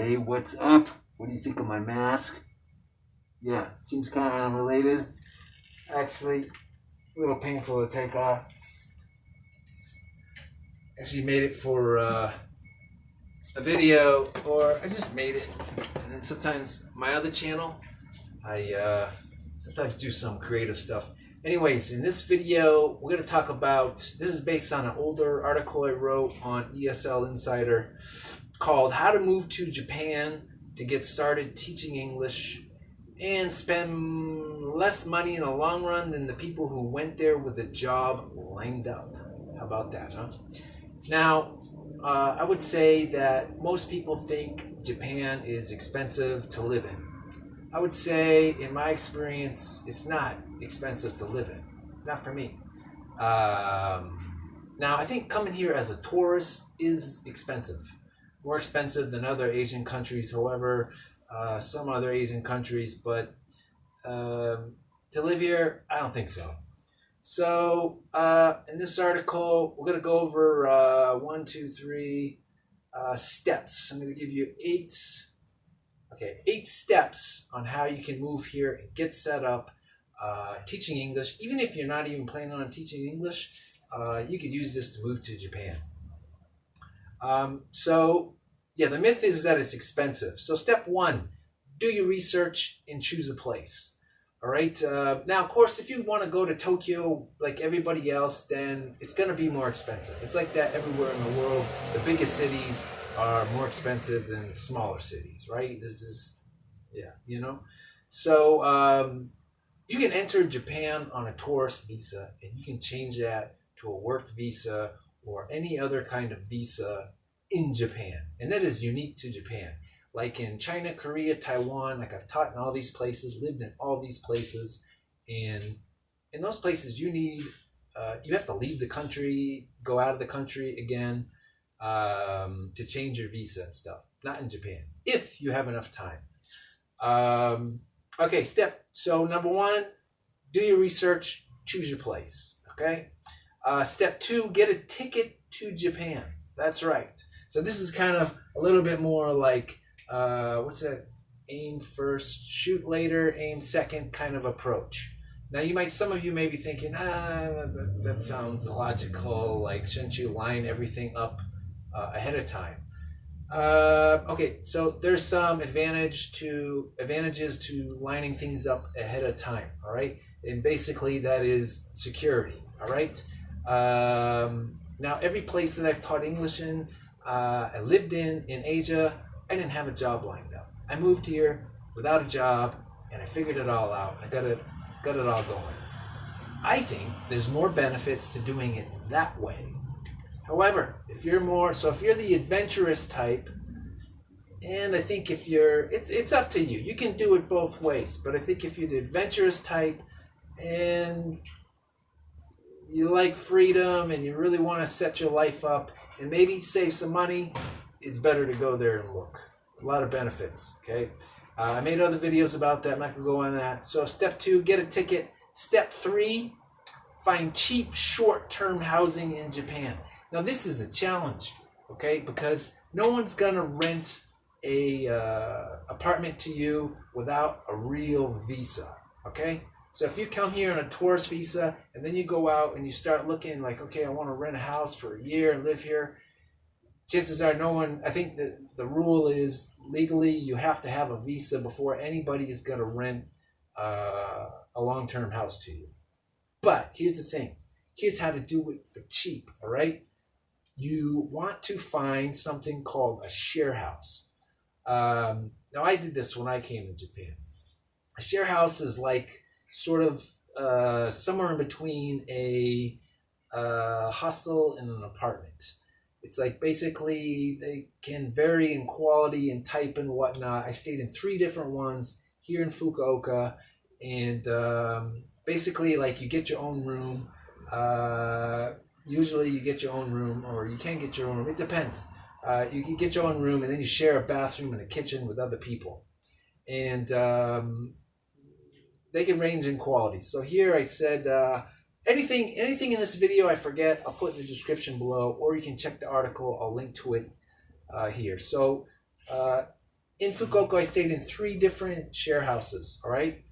Hey, what's up? What do you think of my mask? Yeah, seems kind of unrelated. Actually, a little painful to take off. Actually made it for a video, or I just made it. And then sometimes my other channel, I sometimes do some creative stuff. Anyways, in this video, we're going to talk about, this is based on an older article I wrote on ESL Insider called How to Move to Japan to Get Started Teaching English and Spend Less Money in the long run than the people who went there with a job lined up. How about that, huh? Now, I would say that most people think Japan is expensive to live in. I would say, in my experience, it's not expensive to live in. Not for me. Now, I think coming here as a tourist is expensive. More expensive than other Asian countries, however, some other Asian countries, but to live here, I don't think so. So, in this article, we're going to go over 3 steps. I'm going to give you 8 steps on how you can move here and get set up teaching English. Even if you're not even planning on teaching English, you could use this to move to Japan. The myth is that it's expensive. So step 1, do your research and choose a place. All right. Now, of course, if you want to go to Tokyo like everybody else, then it's going to be more expensive. It's like that everywhere in the world. The biggest cities are more expensive than smaller cities, right? This is, So you can enter Japan on a tourist visa, and you can change that to a work visa or any other kind of visa in Japan. And that is unique to Japan. Like in China, Korea, Taiwan, like I've taught in all these places, lived in all these places. And in those places, you have to leave the country, go out of the country again to change your visa and stuff. Not in Japan, if you have enough time. So number 1, do your research, choose your place, okay? Step 2, get a ticket to Japan. That's right. So this is kind of a little bit more like, what's that? Aim first, shoot later, aim second kind of approach. Now some of you may be thinking, that sounds illogical. Like, shouldn't you line everything up ahead of time? So there's some advantages to lining things up ahead of time. All right, and basically that is security. All right. Now every place that I've taught English in, I lived in Asia, I didn't have a job lined up. I moved here without a job, and I figured it all out. I got it all going. I think there's more benefits to doing it that way. However, if you're the adventurous type, and I think it's up to you. You can do it both ways, but I think if you're the adventurous type and you like freedom and you really want to set your life up and maybe save some money, it's better to go there and look. A lot of benefits, okay? I made other videos about that. I'm not going to go on that. So step 2, get a ticket. Step 3, find cheap short-term housing in Japan. Now, this is a challenge, okay? Because no one's going to rent a apartment to you without a real visa, okay? So if you come here on a tourist visa and then you go out and you start looking like, okay, I want to rent a house for a year and live here, chances are I think that the rule is legally you have to have a visa before anybody is going to rent a long-term house to you. But here's the thing. Here's how to do it for cheap, all right? You want to find something called a share house. Now, I did this when I came to Japan. A share house is like sort of somewhere in between a hostel and an apartment. It's like basically they can vary in quality and type and whatnot. I stayed in 3 different ones here in Fukuoka, and basically like you get your own room. Usually you get your own room, or you can't get your own room. It depends. You can get your own room, and then you share a bathroom and a kitchen with other people. And they can range in quality. So here I said, anything in this video I forget, I'll put in the description below, or you can check the article. I'll link to it here. So In Fukuoka, I stayed in 3 different share houses. All right,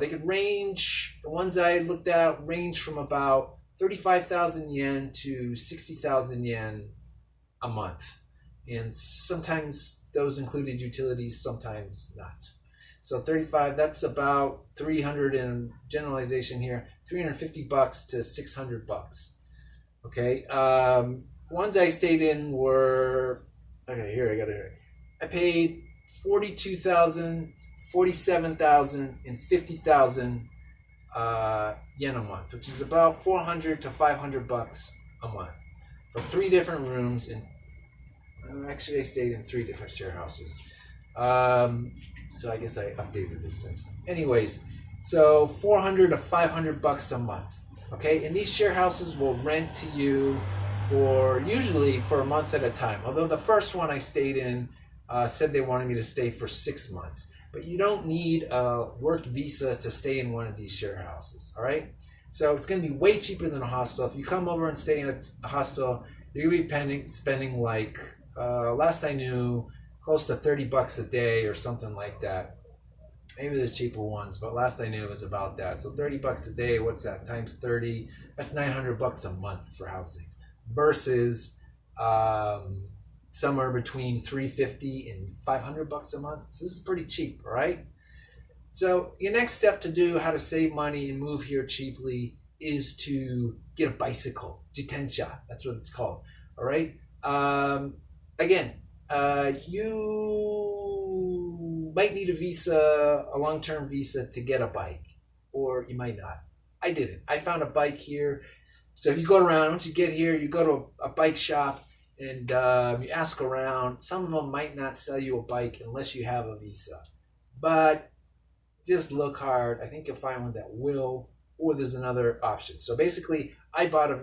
they could range. The ones I looked at range from about 35,000 yen to 60,000 yen a month, and sometimes those included utilities, sometimes not. So 35, that's about 300 in generalization here, $350 to $600. Okay. Ones I stayed in were, okay, here I got it. I paid 42,000, 47,000, and 50,000 yen a month, which is about 400 to $500 a month for 3 different rooms. And actually, I stayed in 3 different share houses. So I guess I updated this since. Anyways, so 400 to $500 a month. Okay, and these share houses will rent to you for usually for a month at a time. Although the first one I stayed in said they wanted me to stay for 6 months, but you don't need a work visa to stay in one of these share houses. All right, so it's going to be way cheaper than a hostel. If you come over and stay in a hostel, you're going to be spending like last I knew, close to $30 a day or something like that. Maybe there's cheaper ones, but last I knew it was about that. So $30 a day, what's that? Times 30, that's $900 a month for housing, versus somewhere between $350 and $500 a month. So this is pretty cheap, all right? So your next step to do how to save money and move here cheaply is to get a bicycle, jitensha. That's what it's called, all right? Again, you might need a visa, a long-term visa to get a bike, or you might not. I didn't. I found a bike here. So if you go around, once you get here, you go to a bike shop and you ask around. Some of them might not sell you a bike unless you have a visa. But just look hard. I think you'll find one that will, or there's another option. So basically, I bought a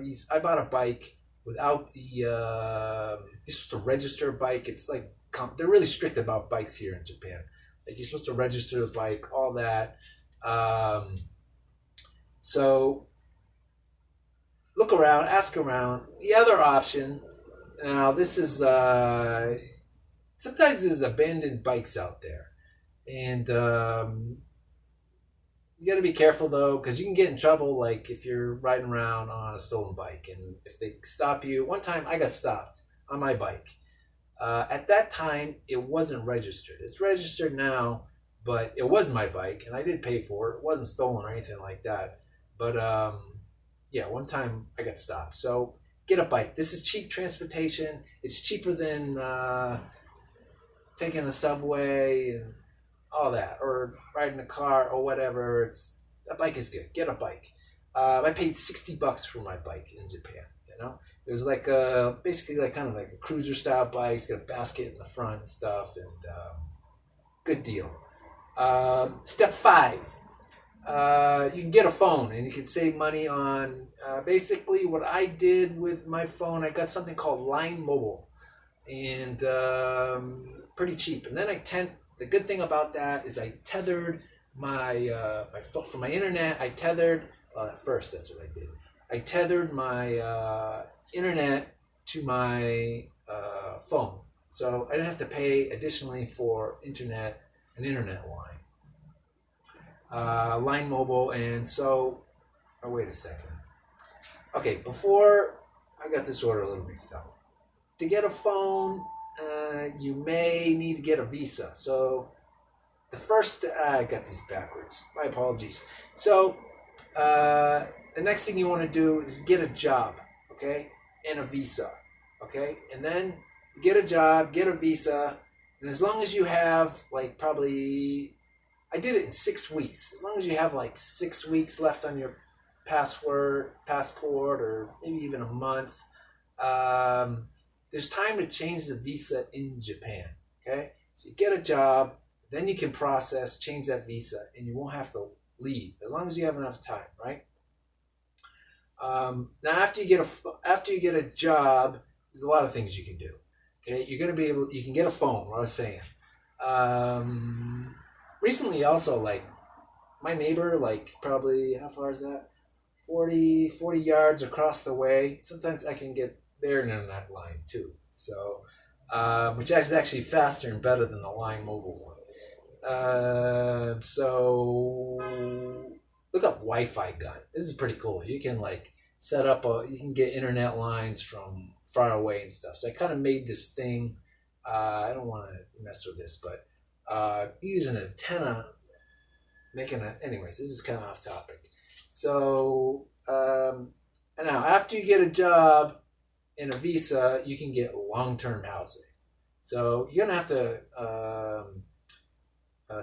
bike without the you're supposed to register a bike. It's like they're really strict about bikes here in Japan. Like you're supposed to register the bike, all that. So look around, ask around. The other option, now this is sometimes there's abandoned bikes out there, and you got to be careful though, because you can get in trouble. Like if you're riding around on a stolen bike, and if they stop you. One time I got stopped on my bike. At that time, it wasn't registered. It's registered now, but it was my bike, and I did pay for it. It wasn't stolen or anything like that. But yeah, one time I got stopped. So get a bike. This is cheap transportation. It's cheaper than taking the subway and all that, or riding a car or whatever. A bike is good. Get a bike. I paid $60 for my bike in Japan. You know, it was like basically like kind of like a cruiser style bike. It's got a basket in the front and stuff, and good deal. Step 5. You can get a phone, and you can save money on basically what I did with my phone. I got something called Line Mobile, and pretty cheap. And then the good thing about that is I tethered my phone for my internet. I tethered at first. That's what I did. I tethered my internet to my phone, so I didn't have to pay additionally for an internet line. Line Mobile, and so, oh wait a second. Okay, before I got this order a little mixed up. To get a phone, you may need to get a visa. So the first, I got these backwards. My apologies. So the next thing you want to do is get a job, okay, and a visa, okay, and then get a job, get a visa, and as long as you have like probably. I did it in 6 weeks. As long as you have like 6 weeks left on your passport, or maybe even a month, there's time to change the visa in Japan. Okay, so you get a job, then you can change that visa, and you won't have to leave as long as you have enough time, right? Now, after you get a job, there's a lot of things you can do. Okay, you can get a phone. What I was saying. Recently, also, like, my neighbor, like, probably, how far is that? 40 yards across the way. Sometimes I can get their internet line, too. So, which is actually faster and better than the Line Mobile one. So look up Wi-Fi gun. This is pretty cool. You can like set up you can get internet lines from far away and stuff. So I kind of made this thing. I don't want to mess with this, but use an antenna, anyways, this is kind of off topic. So now after you get a job in a visa, you can get long-term housing. So you're gonna have to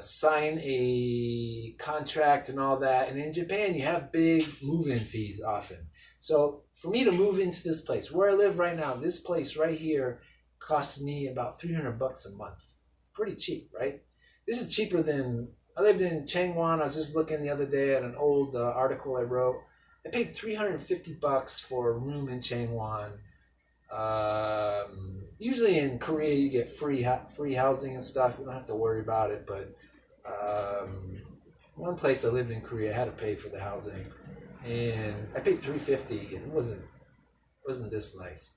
sign a contract and all that. And in Japan, you have big move-in fees often. So for me to move into this place, where I live right now, this place right here costs me about $300 a month. Pretty cheap, right? This is cheaper than, I lived in Changwon. I was just looking the other day at an old article I wrote. I paid $350 for a room in Changwon. Usually in Korea you get free housing and stuff. You don't have to worry about it. But one place I lived in Korea, I had to pay for the housing, and I paid $350, and it wasn't this nice.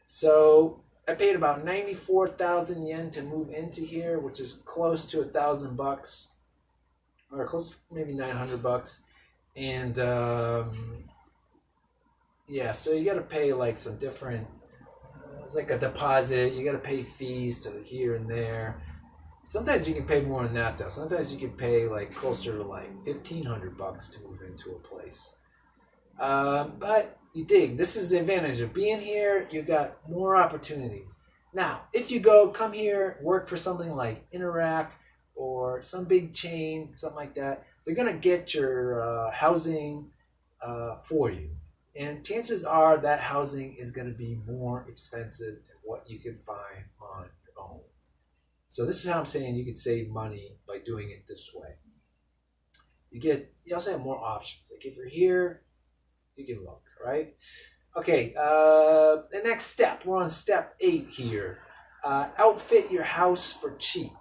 So I paid about 94,000 yen to move into here, which is close to $1,000, or close to maybe $900. And yeah, so you got to pay like some different. It's like a deposit. You got to pay fees to here and there. Sometimes you can pay more than that though. Sometimes you can pay like closer to like $1,500 to move into a place. But you dig. This is the advantage of being here. You got more opportunities. Now, if you come here, work for something like Interac or some big chain, something like that, they're gonna get your housing for you. And chances are that housing is going to be more expensive than what you can find on your own. So this is how I'm saying you could save money by doing it this way. You also have more options. Like if you're here, you can look, right? Okay, the next step, we're on step 8 here. Outfit your house for cheap.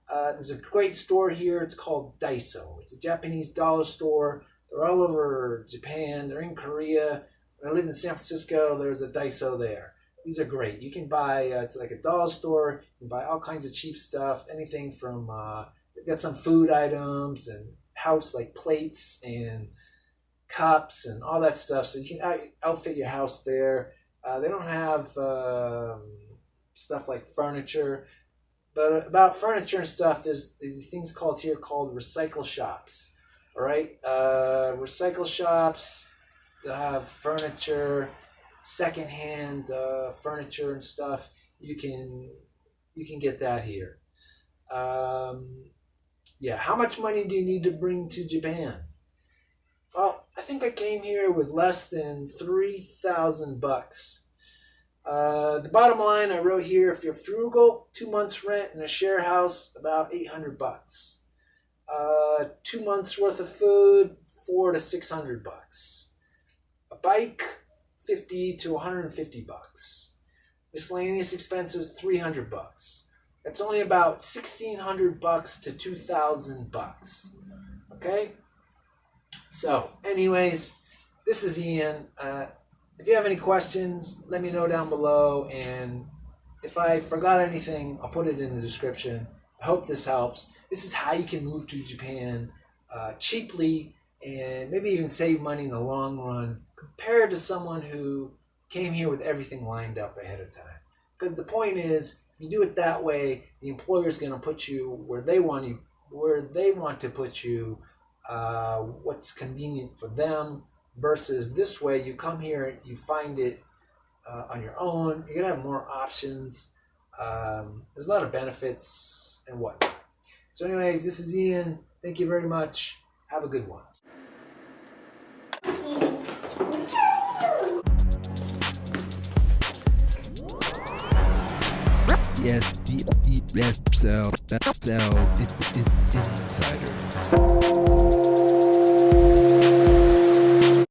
There's a great store here. It's called Daiso. It's a Japanese dollar store. They're all over Japan. They're in Korea. When I lived in San Francisco, there's a Daiso there. These are great. You can buy, it's like a dollar store. You can buy all kinds of cheap stuff. Anything from, they've got some food items and house like plates and cups and all that stuff. So you can outfit your house there. They don't have stuff like furniture. But about furniture and stuff, there's these things called recycle shops. All right, recycle shops, they'll have furniture, secondhand furniture and stuff. You can get that here. Yeah, how much money do you need to bring to Japan? Well, I think I came here with less than $3,000. The bottom line I wrote here: if you're frugal, 2 months rent in a share house, about $800. 2 months worth of food, $400 to $600. A bike, $50 to $150. Miscellaneous expenses, $300. That's only about $1,600 to $2,000. Okay. So, anyways, this is Ian. If you have any questions, let me know down below, and if I forgot anything, I'll put it in the description. I hope this helps. This is how you can move to Japan cheaply and maybe even save money in the long run compared to someone who came here with everything lined up ahead of time. Because the point is, if you do it that way, the employer is going to put you where they want to put you, what's convenient for them, versus this way, you come here, you find it on your own. You're going to have more options. There's a lot of benefits and whatnot. So anyways, this is Ian. Thank you very much. Have a good one. Yes, so insider.